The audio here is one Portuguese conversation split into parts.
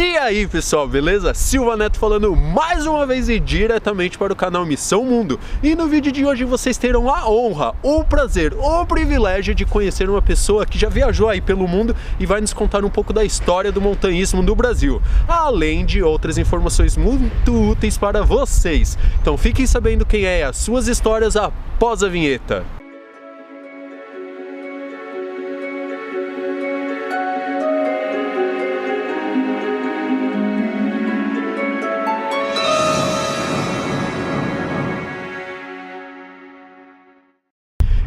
E aí pessoal, beleza? Silva Neto falando mais uma vez e diretamente para o canal Missão Mundo. E no vídeo de hoje vocês terão a honra, o prazer, o privilégio de conhecer uma pessoa que já viajou aí pelo mundo e vai nos contar um pouco da história do montanhismo no Brasil, além de outras informações muito úteis para vocês. Então fiquem sabendo quem é as suas histórias após a vinheta.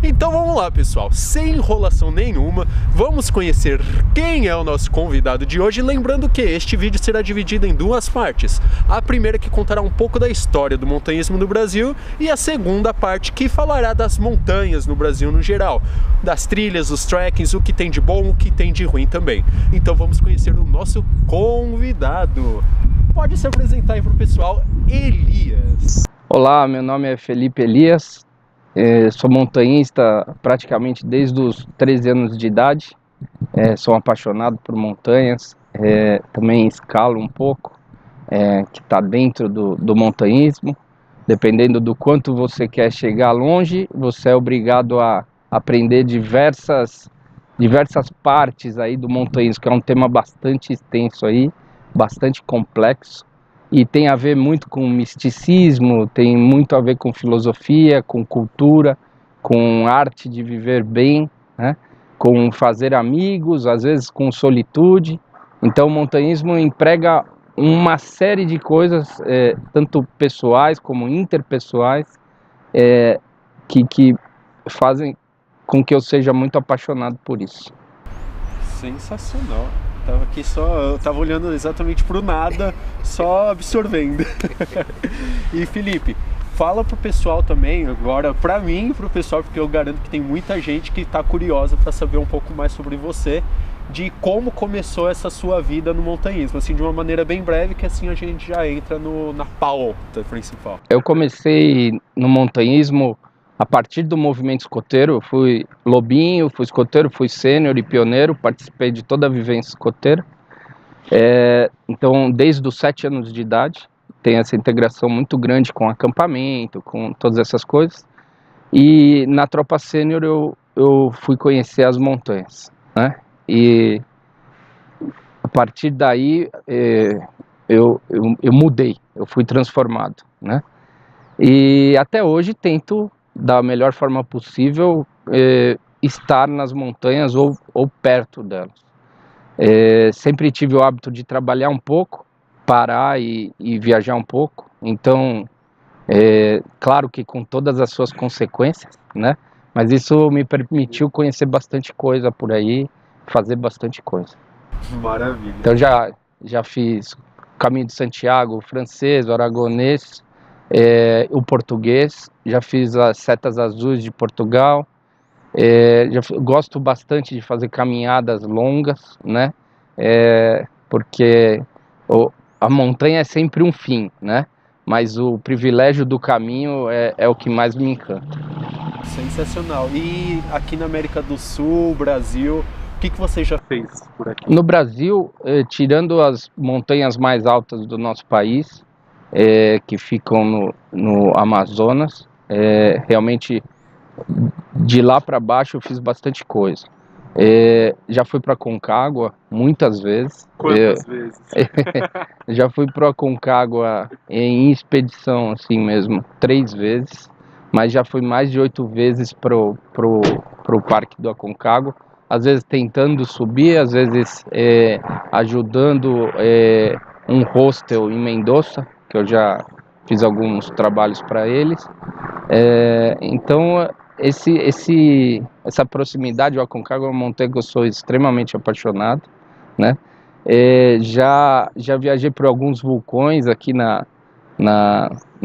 Então vamos lá pessoal, sem enrolação nenhuma, vamos conhecer quem é o nosso convidado de hoje, lembrando que este vídeo será dividido em duas partes. A primeira que contará um pouco da história do montanhismo no Brasil e a segunda parte que falará das montanhas no Brasil no geral, das trilhas, os trekkings, o que tem de bom, o que tem de ruim também. Então vamos conhecer o nosso convidado. Pode se apresentar aí para o pessoal, Elias. Olá, meu nome é Felipe Elias. Sou montanhista praticamente desde os 13 anos de idade, sou apaixonado por montanhas, também escalo um pouco, que está dentro do montanhismo. Dependendo do quanto você quer chegar longe, você é obrigado a aprender diversas partes aí do montanhismo, que é um tema bastante extenso aí, bastante complexo. E tem a ver muito com misticismo, tem muito a ver com filosofia, com cultura, com arte de viver bem, né? Com fazer amigos, às vezes com solitude. Então o montanhismo emprega uma série de coisas, tanto pessoais como interpessoais, que fazem com que eu seja muito apaixonado por isso. Sensacional. Eu tava olhando exatamente pro nada, só absorvendo. E Felipe, fala pro pessoal também, agora pra mim e pro pessoal, porque eu garanto que tem muita gente que tá curiosa para saber um pouco mais sobre você, de como começou essa sua vida no montanhismo, assim, de uma maneira bem breve, que assim a gente já entra na pauta principal. Eu comecei no montanhismo a partir do movimento escoteiro. Eu fui lobinho, fui escoteiro, fui sênior e pioneiro, participei de toda a vivência escoteira. Então, desde os 7 anos de idade, tem essa integração muito grande com acampamento, com todas essas coisas. E na tropa sênior eu fui conhecer as montanhas, né? E a partir daí eu mudei, eu fui transformado, né? E até hoje tento, da melhor forma possível, estar nas montanhas ou perto delas. Sempre tive o hábito de trabalhar um pouco, parar e viajar um pouco. Então, claro que com todas as suas consequências, né? Mas isso me permitiu conhecer bastante coisa por aí, fazer bastante coisa. Maravilha. Então já fiz o Caminho de Santiago, o francês, o aragonês, o português, já fiz as Setas Azuis de Portugal, gosto bastante de fazer caminhadas longas, né? Porque a montanha é sempre um fim, né? Mas o privilégio do caminho é o que mais me encanta. Sensacional. E aqui na América do Sul, Brasil, o que você já fez por aqui? No Brasil, tirando as montanhas mais altas do nosso país, que ficam no Amazonas, realmente de lá para baixo eu fiz bastante coisa. Já fui para Aconcagua muitas vezes. Quantas vezes? Já fui para Aconcagua em expedição assim mesmo, 3 vezes, mas já fui mais de 8 vezes pro Parque do Aconcagua. Às vezes tentando subir, às vezes ajudando um hostel em Mendoza, que eu já fiz alguns trabalhos para eles. Então essa proximidade ao Aconcagua é uma montanha que eu sou extremamente apaixonado, né? Já viajei por alguns vulcões aqui na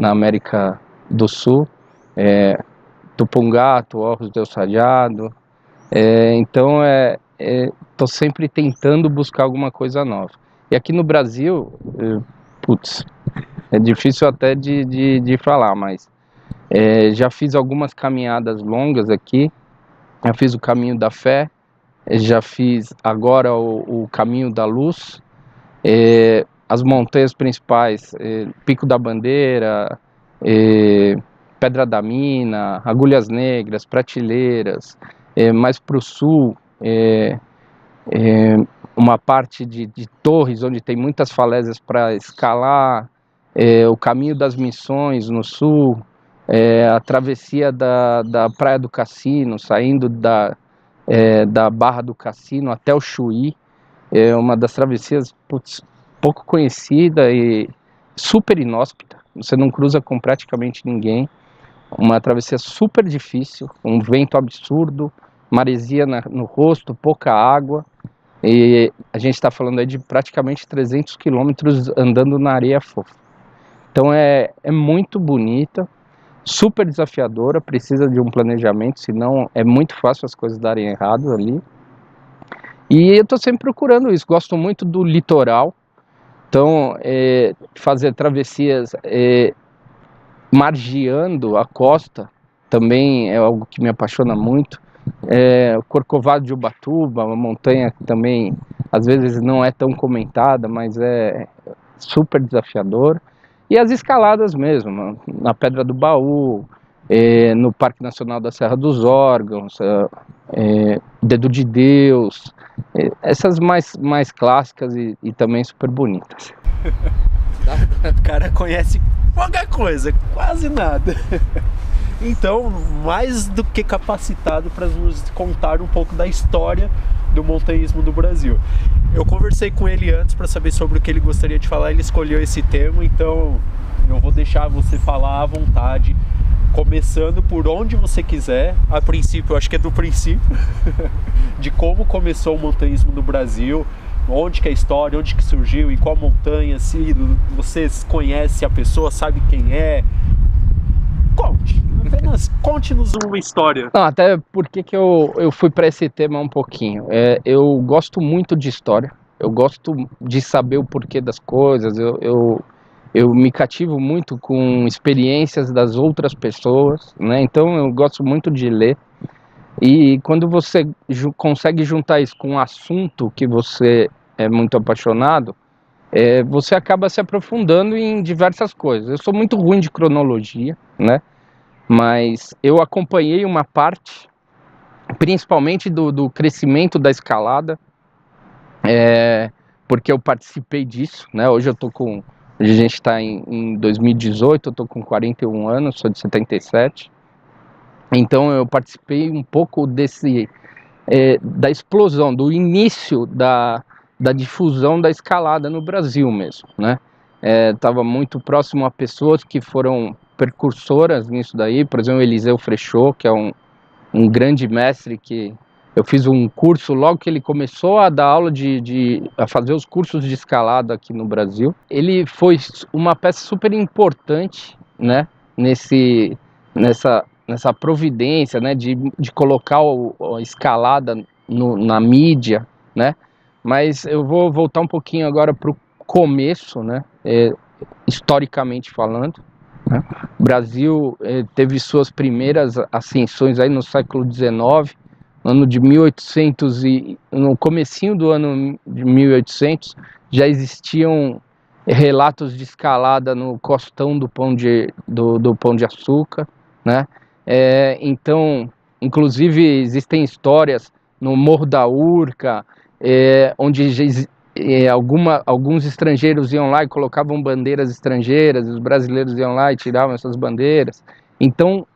América do Sul, Tupungato, Ojos del Sagrado. Então estou sempre tentando buscar alguma coisa nova. E aqui no Brasil, putz, é difícil até de falar, mas já fiz algumas caminhadas longas aqui. Já fiz o Caminho da Fé, já fiz agora o Caminho da Luz, As montanhas principais, Pico da Bandeira, Pedra da Mina, Agulhas Negras, Prateleiras, mais para o sul, uma parte de Torres, onde tem muitas falésias para escalar, o Caminho das Missões no sul, a travessia da Praia do Cassino, saindo da Barra do Cassino até o Chuí, é uma das travessias pouco conhecida e super inóspita, você não cruza com praticamente ninguém, uma travessia super difícil, um vento absurdo, maresia no rosto, pouca água, e a gente está falando aí de praticamente 300 quilômetros andando na areia fofa. Então é muito bonita, super desafiadora, precisa de um planejamento, senão é muito fácil as coisas darem errado ali. E eu estou sempre procurando isso, gosto muito do litoral, então fazer travessias margeando a costa também é algo que me apaixona muito. O Corcovado de Ubatuba, uma montanha que também às vezes não é tão comentada, mas é super desafiador. E as escaladas mesmo, na Pedra do Baú, no Parque Nacional da Serra dos Órgãos, Dedo de Deus, essas mais clássicas e também super bonitas. O cara conhece qualquer coisa, quase nada. Então, mais do que capacitado para nos contar um pouco da história do montanhismo do Brasil. Eu conversei com ele antes para saber sobre o que ele gostaria de falar, ele escolheu esse tema, então eu vou deixar você falar à vontade, começando por onde você quiser. A princípio, eu acho que é do princípio, de como começou o montanhismo no Brasil, onde que é a história, onde que surgiu, em qual montanha, se você conhece a pessoa, sabe quem é. Conte, apenas conte-nos uma história. Não, até porque que eu fui para esse tema um pouquinho. Eu gosto muito de história, eu gosto de saber o porquê das coisas, eu me cativo muito com experiências das outras pessoas, né? Então eu gosto muito de ler. E quando você consegue juntar isso com um assunto que você é muito apaixonado, você acaba se aprofundando em diversas coisas. Eu sou muito ruim de cronologia, né? Mas eu acompanhei uma parte, principalmente do crescimento da escalada, porque eu participei disso, né? Hoje a gente está em 2018, eu estou com 41 anos, sou de 77. Então eu participei um pouco da explosão, do início da difusão da escalada no Brasil mesmo, né? Estava muito próximo a pessoas que foram precursoras nisso daí, por exemplo, Eliseu Frechot, que é um grande mestre que eu fiz um curso logo que ele começou a dar aula a fazer os cursos de escalada aqui no Brasil. Ele foi uma peça super importante, né, nessa providência, né, de colocar a escalada na mídia, né? Mas eu vou voltar um pouquinho agora para o começo, né, historicamente falando, né? O Brasil teve suas primeiras ascensões aí no século XIX, ano de 1800 no comecinho do ano de 1800 já existiam relatos de escalada no costão do Pão de Açúcar, né? Então, inclusive existem histórias no Morro da Urca, onde alguns estrangeiros iam lá e colocavam bandeiras estrangeiras, e os brasileiros iam lá e tiravam essas bandeiras. Então,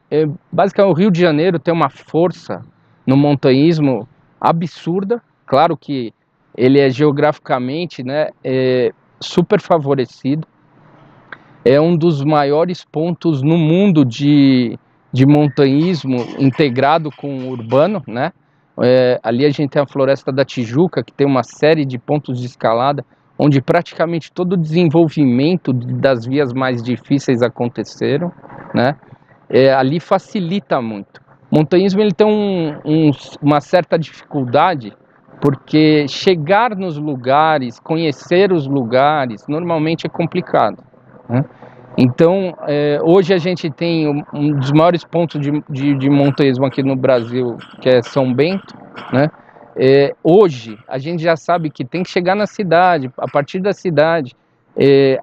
basicamente, o Rio de Janeiro tem uma força no montanhismo absurda. Claro que ele é geograficamente, né, super favorecido. É um dos maiores pontos no mundo de montanhismo integrado com o urbano, né? Ali a gente tem a Floresta da Tijuca, que tem uma série de pontos de escalada, onde praticamente todo o desenvolvimento das vias mais difíceis aconteceram, né? Ali facilita muito. O montanhismo ele tem uma certa dificuldade, porque chegar nos lugares, conhecer os lugares, normalmente é complicado, né? Então, hoje a gente tem um dos maiores pontos de montanhismo aqui no Brasil, que é São Bento, né? Hoje a gente já sabe que tem que chegar na cidade, a partir da cidade,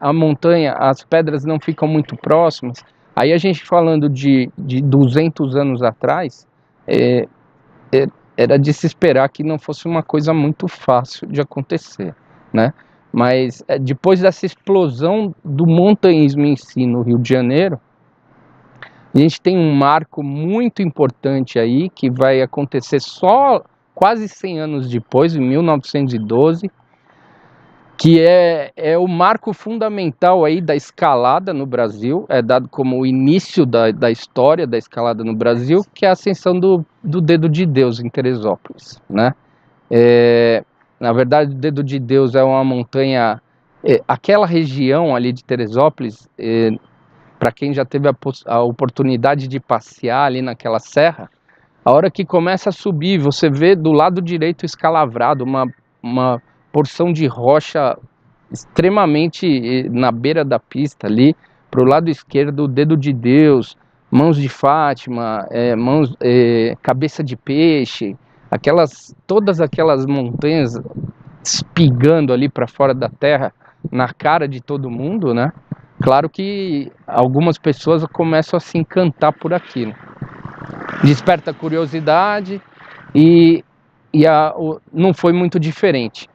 a montanha, as pedras não ficam muito próximas. Aí a gente falando de 200 anos atrás, era de se esperar que não fosse uma coisa muito fácil de acontecer, né? Mas depois dessa explosão do montanhismo em si no Rio de Janeiro, a gente tem um marco muito importante aí, que vai acontecer só quase 100 anos depois, em 1912, que é o marco fundamental aí da escalada no Brasil, é dado como o início da história da escalada no Brasil, que é a ascensão do Dedo de Deus em Teresópolis, né? Na verdade, o Dedo de Deus é uma montanha, aquela região ali de Teresópolis, para quem já teve a oportunidade de passear ali naquela serra, a hora que começa a subir, você vê do lado direito escalavrado uma porção de rocha extremamente na beira da pista ali, para o lado esquerdo o Dedo de Deus, Mãos de Fátima, Cabeça de Peixe, todas aquelas montanhas espigando ali para fora da terra, na cara de todo mundo, né? Claro que algumas pessoas começam a se encantar por aquilo. Desperta curiosidade e não foi muito diferente.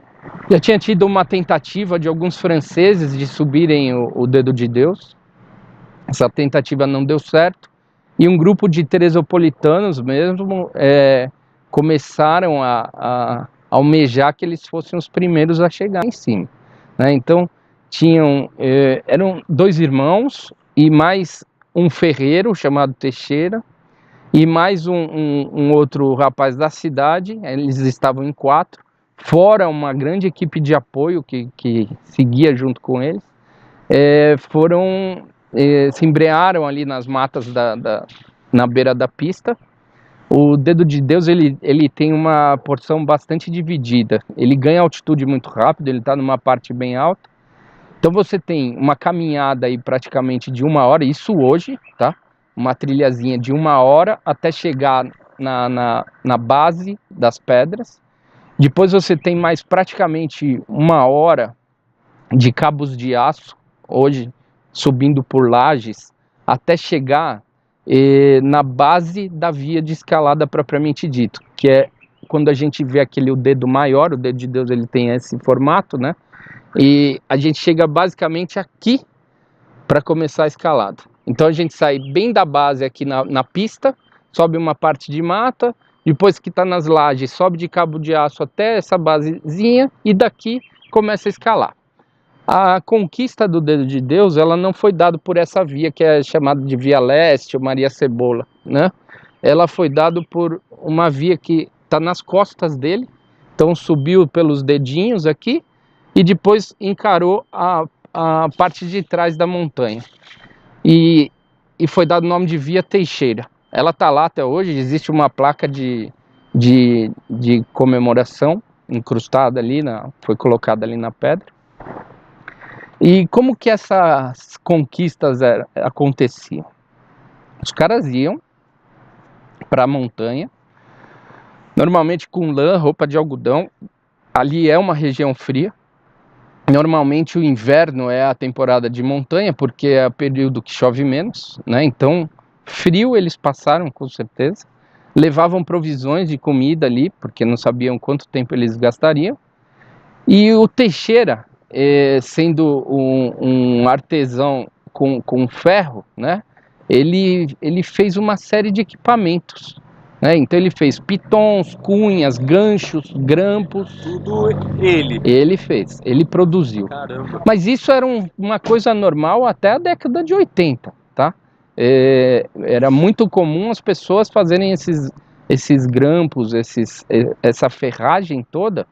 Já tinha tido uma tentativa de alguns franceses de subirem o Dedo de Deus. Essa tentativa não deu certo. E um grupo de teresopolitanos mesmo começaram a almejar que eles fossem os primeiros a chegar em cima, né? Então, eram 2 irmãos e mais um ferreiro chamado Teixeira e mais um outro rapaz da cidade. Eles estavam em 4, fora uma grande equipe de apoio que seguia junto com eles. Se embrearam ali nas matas na beira da pista. O Dedo de Deus ele tem uma porção bastante dividida. Ele ganha altitude muito rápido, ele está numa parte bem alta. Então você tem uma caminhada aí praticamente de 1 hora, isso hoje, tá? Uma trilhazinha de 1 hora até chegar na base das pedras. Depois você tem mais praticamente 1 hora de cabos de aço, hoje subindo por lajes, até chegar na base da via de escalada propriamente dito, que é quando a gente vê o dedo maior, o Dedo de Deus ele tem esse formato, né? E a gente chega basicamente aqui para começar a escalada. Então a gente sai bem da base aqui na pista, sobe uma parte de mata, depois que está nas lajes, sobe de cabo de aço até essa basezinha e daqui começa a escalar. A conquista do Dedo de Deus, ela não foi dada por essa via que é chamada de Via Leste ou Maria Cebola, né? Ela foi dada por uma via que está nas costas dele, então subiu pelos dedinhos aqui e depois encarou a parte de trás da montanha. E foi dado o nome de Via Teixeira. Ela está lá até hoje, existe uma placa de comemoração incrustada ali, foi colocada ali na pedra. E como que essas conquistas aconteciam? Os caras iam para a montanha, normalmente com lã, roupa de algodão. Ali é uma região fria. Normalmente o inverno é a temporada de montanha, porque é o período que chove menos, né? Então, frio eles passaram com certeza. Levavam provisões de comida ali, porque não sabiam quanto tempo eles gastariam. E o Teixeira, sendo um artesão com ferro, né? Ele fez uma série de equipamentos, né? Então ele fez pitons, cunhas, ganchos, grampos. Tudo ele. Ele fez, ele produziu. Caramba. Mas isso era uma coisa normal até a década de 80, tá? Era muito comum as pessoas fazerem esses grampos, essa ferragem toda.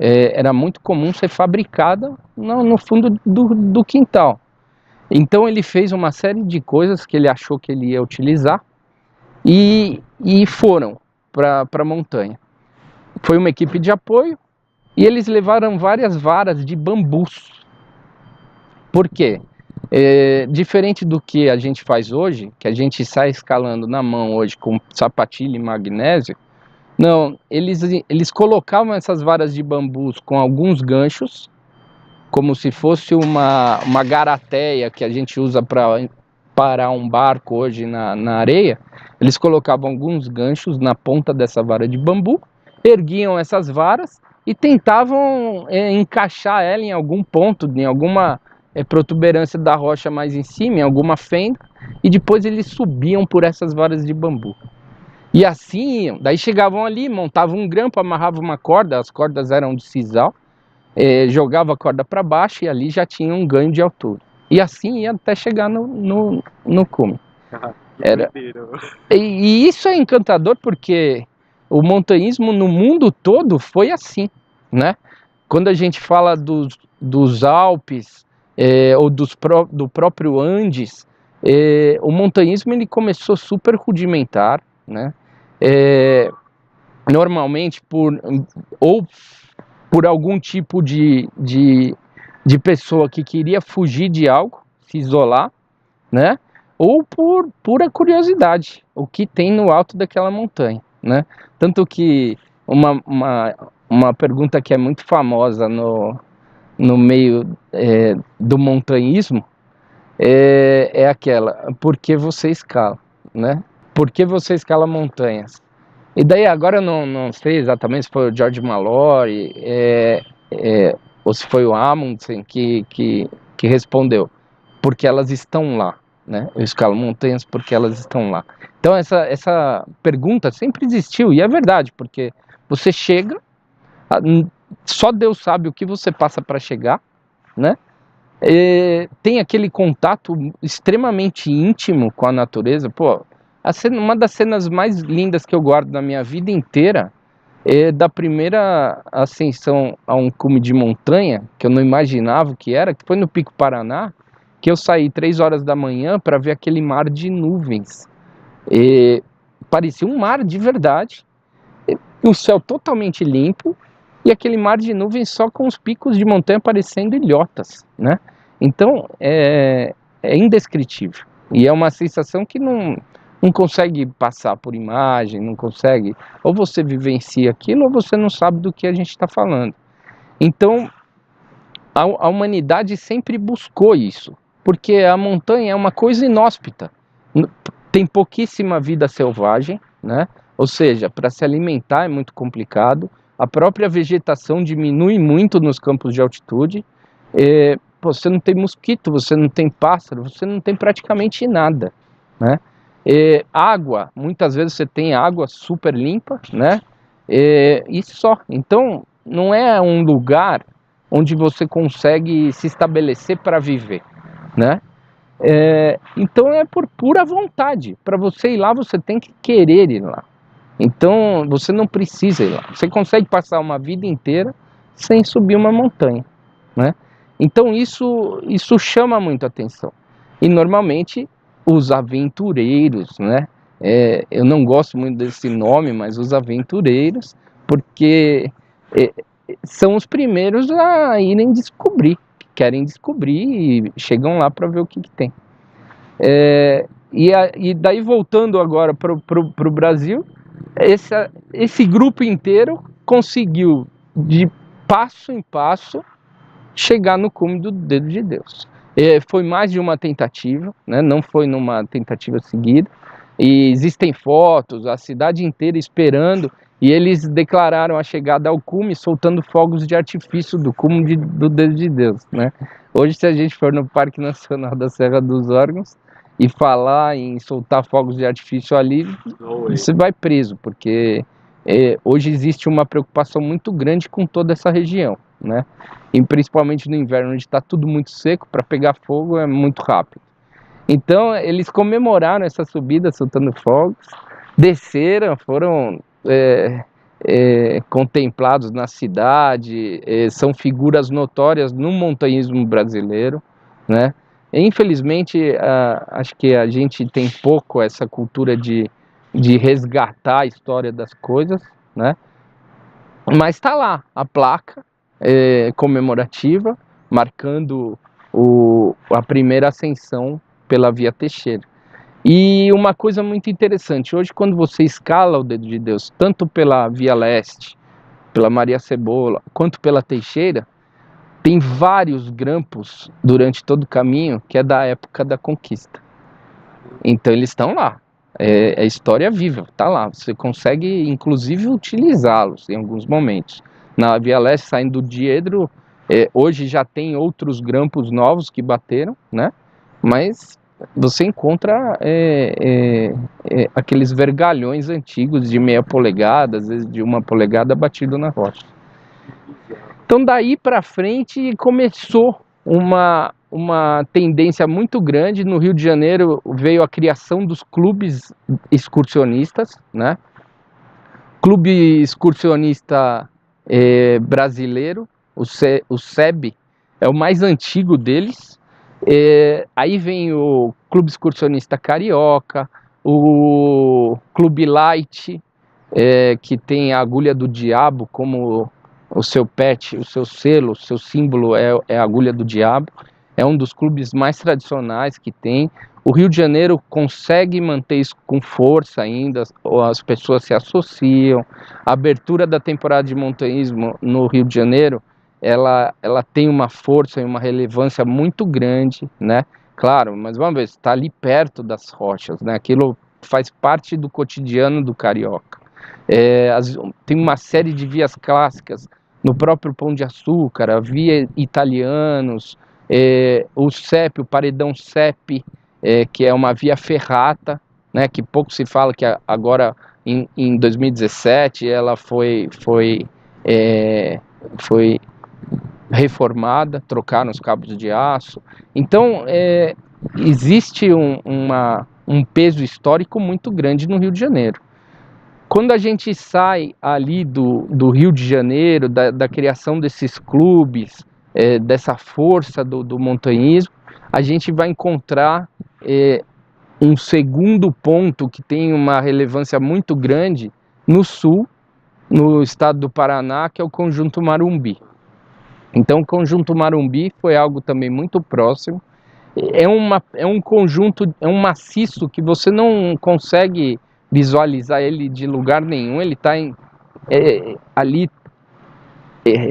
Era muito comum ser fabricada no fundo do quintal. Então ele fez uma série de coisas que ele achou que ele ia utilizar e foram para a montanha. Foi uma equipe de apoio e eles levaram várias varas de bambus. Por quê? Diferente do que a gente faz hoje, que a gente sai escalando na mão hoje com sapatilha e magnésio, Não, eles colocavam essas varas de bambus com alguns ganchos, como se fosse uma garateia que a gente usa para parar um barco hoje na areia. Eles colocavam alguns ganchos na ponta dessa vara de bambu, erguiam essas varas e tentavam encaixar ela em algum ponto, em alguma protuberância da rocha mais em cima, em alguma fenda, e depois eles subiam por essas varas de bambu. E assim iam. Daí chegavam ali, montavam um grampo, amarravam uma corda, as cordas eram de sisal, jogava a corda para baixo e ali já tinha um ganho de altura. E assim ia até chegar no cume. E isso é encantador porque o montanhismo no mundo todo foi assim, né? Quando a gente fala dos Alpes ou do próprio Andes, o montanhismo ele começou super rudimentar, né? Normalmente por algum tipo de pessoa que queria fugir de algo, se isolar, né? Ou por pura curiosidade, o que tem no alto daquela montanha, né? Tanto que uma pergunta que é muito famosa no meio do montanhismo é aquela: por que você escala, né? Por que você escala montanhas? E daí agora eu não sei exatamente se foi o George Mallory ou se foi o Amundsen que respondeu: porque elas estão lá, né? Eu escalo montanhas porque elas estão lá. Então essa pergunta sempre existiu, e é verdade, porque você chega, só Deus sabe o que você passa para chegar, né? Tem aquele contato extremamente íntimo com a natureza. Pô, uma das cenas mais lindas que eu guardo na minha vida inteira é da primeira ascensão a um cume de montanha, que eu não imaginava o que era, que foi no Pico Paraná, que eu saí 3 horas da manhã para ver aquele mar de nuvens. Parecia um mar de verdade, o céu totalmente limpo, e aquele mar de nuvens só com os picos de montanha parecendo ilhotas, né? Então, é indescritível. E é uma sensação que não consegue passar por imagem, não consegue... Ou você vivencia aquilo, ou você não sabe do que a gente está falando. Então, a humanidade sempre buscou isso, porque a montanha é uma coisa inóspita. Tem pouquíssima vida selvagem, né? Ou seja, para se alimentar é muito complicado. A própria vegetação diminui muito nos campos de altitude. Você não tem mosquito, você não tem pássaro, você não tem praticamente nada, né? Água, muitas vezes você tem água super limpa, né? E só. Então, não é um lugar onde você consegue se estabelecer para viver, né? Então é por pura vontade. Para você ir lá, você tem que querer ir lá. Então você não precisa ir lá. Você consegue passar uma vida inteira sem subir uma montanha, né? Então isso chama muito atenção. E normalmente os aventureiros, né? Eu não gosto muito desse nome, mas os aventureiros, porque são os primeiros a irem descobrir, querem descobrir e chegam lá para ver o que tem. E daí voltando agora para o Brasil, esse grupo inteiro conseguiu, de passo em passo, chegar no cume do Dedo de Deus. Foi mais de uma tentativa, né? Não foi numa tentativa seguida. E existem fotos, a cidade inteira esperando, e eles declararam a chegada ao cume soltando fogos de artifício do cume do Dedo de Deus, né? Hoje, se a gente for no Parque Nacional da Serra dos Órgãos e falar em soltar fogos de artifício ali, você vai preso, porque hoje existe uma preocupação muito grande com toda essa região, né? E principalmente no inverno, onde está tudo muito seco, para pegar fogo é muito rápido. Então eles comemoraram essa subida soltando fogos, desceram, foram contemplados na cidade, são figuras notórias no montanhismo brasileiro, né? Infelizmente, acho que a gente tem pouco essa cultura de resgatar a história das coisas, né? Mas está lá a placa comemorativa, marcando a primeira ascensão pela Via Teixeira. E uma coisa muito interessante, hoje quando você escala o Dedo de Deus, tanto pela Via Leste, pela Maria Cebola, quanto pela Teixeira, tem vários grampos durante todo o caminho que é da época da conquista. Então eles estão lá, é história viva, está lá. Você consegue inclusive utilizá-los em alguns momentos. Na Via Leste, saindo do Diedro, hoje já tem outros grampos novos que bateram, né? Mas você encontra aqueles vergalhões antigos de meia polegada, às vezes de 1 polegada batido na rocha. Então daí para frente começou uma tendência muito grande. No Rio de Janeiro veio a criação dos clubes excursionistas, né? Clube excursionista brasileiro, o SEB, é o mais antigo deles. Aí vem o Clube Excursionista Carioca, o Clube Light, que tem a agulha do diabo como o seu pet, o seu selo, o seu símbolo é a agulha do diabo. É um dos clubes mais tradicionais que tem. O Rio de Janeiro consegue manter isso com força ainda, as pessoas se associam. A abertura da temporada de montanhismo no Rio de Janeiro, ela tem uma força e uma relevância muito grande, né? Claro, mas vamos ver, está ali perto das rochas, né? Aquilo faz parte do cotidiano do carioca. Tem uma série de vias clássicas no próprio Pão de Açúcar, a Via Italianos, o CEP, o Paredão CEP, que é uma via ferrata, né? Que pouco se fala que agora em 2017 ela foi reformada, trocaram os cabos de aço. Então existe um peso histórico muito grande no Rio de Janeiro. Quando a gente sai ali do Rio de Janeiro, da criação desses clubes, dessa força do montanhismo, a gente vai encontrar um segundo ponto que tem uma relevância muito grande no sul, no estado do Paraná, que é o Conjunto Marumbi. Então o Conjunto Marumbi foi algo também muito próximo. É um conjunto, é um maciço que você não consegue visualizar ele de lugar nenhum. Ele está ali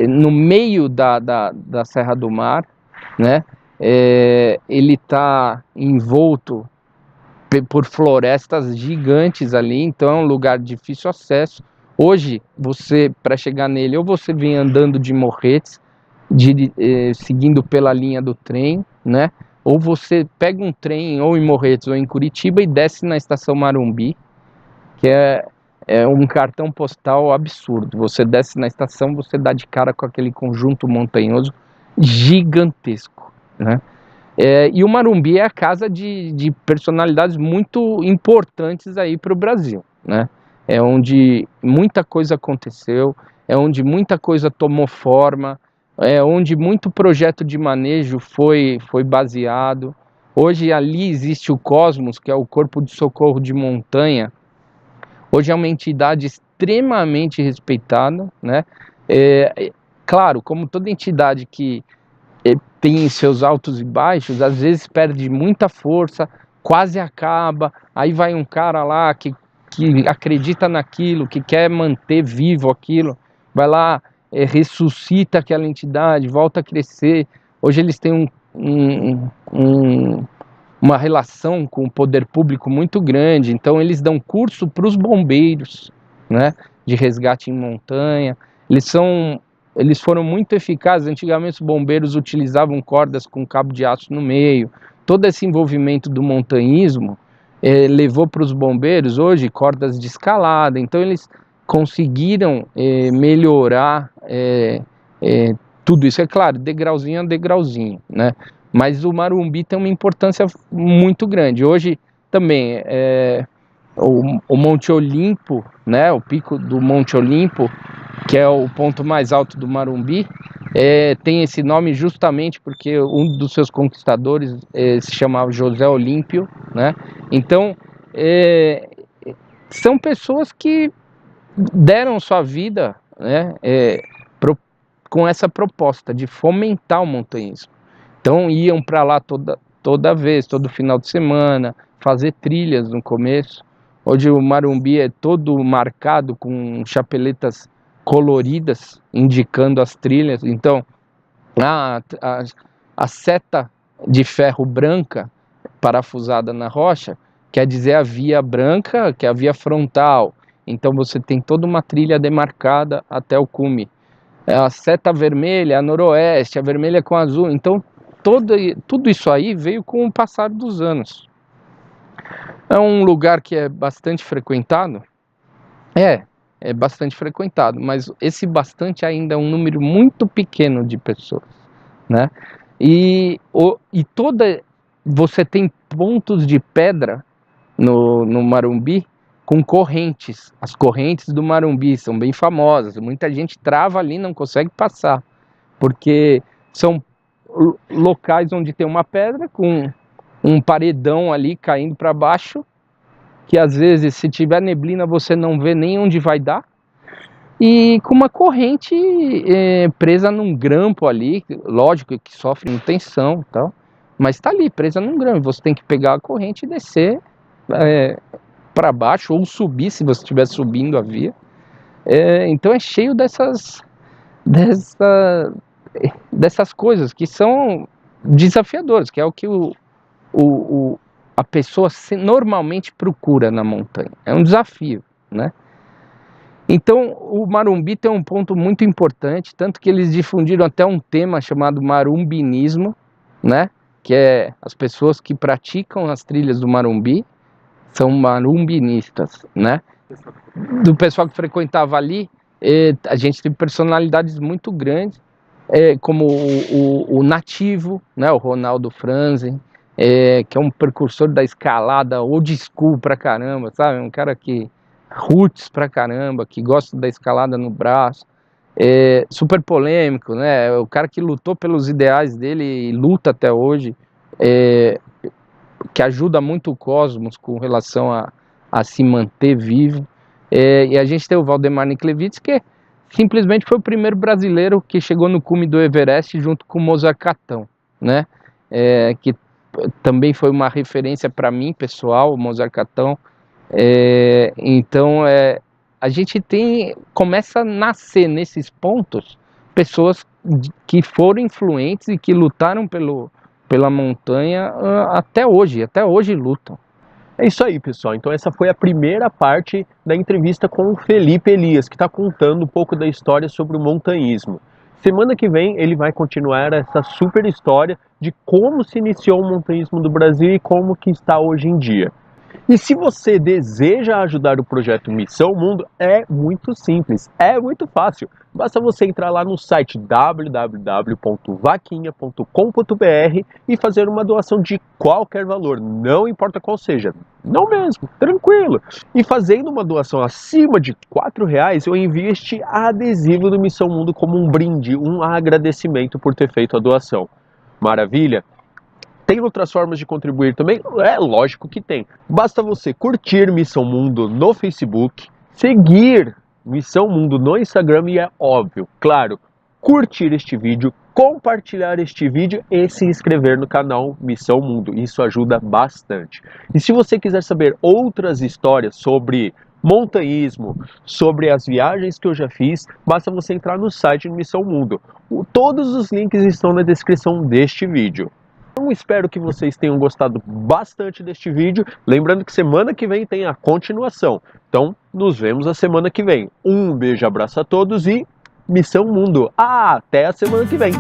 no meio da Serra do Mar, né? Ele está envolto por florestas gigantes ali, então é um lugar de difícil acesso. Hoje, você, para chegar nele, ou você vem andando de Morretes, seguindo pela linha do trem, né? Ou você pega um trem ou em Morretes ou em Curitiba e desce na estação Marumbi, que é um cartão postal absurdo. Você desce na estação, você dá de cara com aquele conjunto montanhoso gigantesco, né? E o Marumbi é a casa de personalidades muito importantes aí para o Brasil, né? É onde muita coisa aconteceu, é onde muita coisa tomou forma, é onde muito projeto de manejo foi baseado. Hoje ali existe o Cosmos, que é o Corpo de Socorro de Montanha. Hoje é uma entidade extremamente respeitada, né? Claro, como toda entidade que tem seus altos e baixos, às vezes perde muita força, quase acaba, aí vai um cara lá que acredita naquilo, que quer manter vivo aquilo, vai lá, ressuscita aquela entidade, volta a crescer. Hoje eles têm uma relação com o poder público muito grande, então eles dão curso para os bombeiros, né, de resgate em montanha. Eles foram muito eficazes. Antigamente os bombeiros utilizavam cordas com cabo de aço no meio. Todo esse envolvimento do montanhismo levou para os bombeiros hoje cordas de escalada. Então eles conseguiram melhorar tudo isso. É claro, degrauzinho a degrauzinho, né? Mas o Marumbi tem uma importância muito grande. Hoje também o Monte Olimpo, né, o pico do Monte Olimpo, que é o ponto mais alto do Marumbi, tem esse nome justamente porque um dos seus conquistadores se chamava José Olímpio, né? Então, são pessoas que deram sua vida, né, com essa proposta de fomentar o montanhismo. Então, iam para lá toda vez, todo final de semana, fazer trilhas no começo. Hoje o Marumbi é todo marcado com chapeletas coloridas, indicando as trilhas. Então, a seta de ferro branca parafusada na rocha quer dizer a via branca, que é a via frontal. Então você tem toda uma trilha demarcada até o cume. A seta vermelha, a noroeste, a vermelha com azul. Então tudo isso aí veio com o passar dos anos. É um lugar que é bastante frequentado? É bastante frequentado, mas esse bastante ainda é um número muito pequeno de pessoas, né? Você tem pontos de pedra no Marumbi com correntes. As correntes do Marumbi são bem famosas. Muita gente trava ali e não consegue passar, porque são locais onde tem uma pedra com um paredão ali caindo para baixo, que às vezes, se tiver neblina, você não vê nem onde vai dar, e com uma corrente presa num grampo ali, lógico que sofre tensão e tal, mas está ali, presa num grampo. Você tem que pegar a corrente e descer para baixo, ou subir, se você estiver subindo a via. Então é cheio dessas coisas que são desafiadoras, que é o que a pessoa normalmente procura na montanha. É um desafio, né? Então o Marumbi tem um ponto muito importante, tanto que eles difundiram até um tema chamado marumbinismo, né? Que é as pessoas que praticam as trilhas do Marumbi são marumbinistas, né? Do pessoal que frequentava ali, a gente tem personalidades muito grandes, como o Nativo, né? O Ronaldo Franzen, que é um precursor da escalada old school pra caramba, sabe? Um cara que roots pra caramba, que gosta da escalada no braço, super polêmico, né? O cara que lutou pelos ideais dele e luta até hoje, que ajuda muito o Cosmos com relação a se manter vivo. E a gente tem o Valdemar Niklevich, que simplesmente foi o primeiro brasileiro que chegou no cume do Everest junto com o Mozart Catão, né? Que também foi uma referência para mim, pessoal, o Mozart Catão. Então a gente começa a nascer nesses pontos pessoas que foram influentes e que lutaram pela montanha até hoje lutam. É isso aí, pessoal. Então essa foi a primeira parte da entrevista com o Felipe Elias, que está contando um pouco da história sobre o montanhismo. Semana que vem ele vai continuar essa super história de como se iniciou o montanhismo do Brasil e como que está hoje em dia. E se você deseja ajudar o projeto Missão Mundo, é muito simples, é muito fácil. Basta você entrar lá no site www.vaquinha.com.br e fazer uma doação de qualquer valor, não importa qual seja, não mesmo, tranquilo. E fazendo uma doação acima de R$4, eu envio este adesivo do Missão Mundo como um brinde, um agradecimento por ter feito a doação. Maravilha? Tem outras formas de contribuir também? É lógico que tem. Basta você curtir Missão Mundo no Facebook, seguir Missão Mundo no Instagram e, é óbvio, claro, curtir este vídeo, compartilhar este vídeo e se inscrever no canal Missão Mundo. Isso ajuda bastante. E se você quiser saber outras histórias sobre montanhismo, sobre as viagens que eu já fiz, basta você entrar no site do Missão Mundo. Todos os links estão na descrição deste vídeo. Então espero que vocês tenham gostado bastante deste vídeo. Lembrando que semana que vem tem a continuação. Então nos vemos a semana que vem. Um beijo, abraço a todos e Missão Mundo. Até a semana que vem.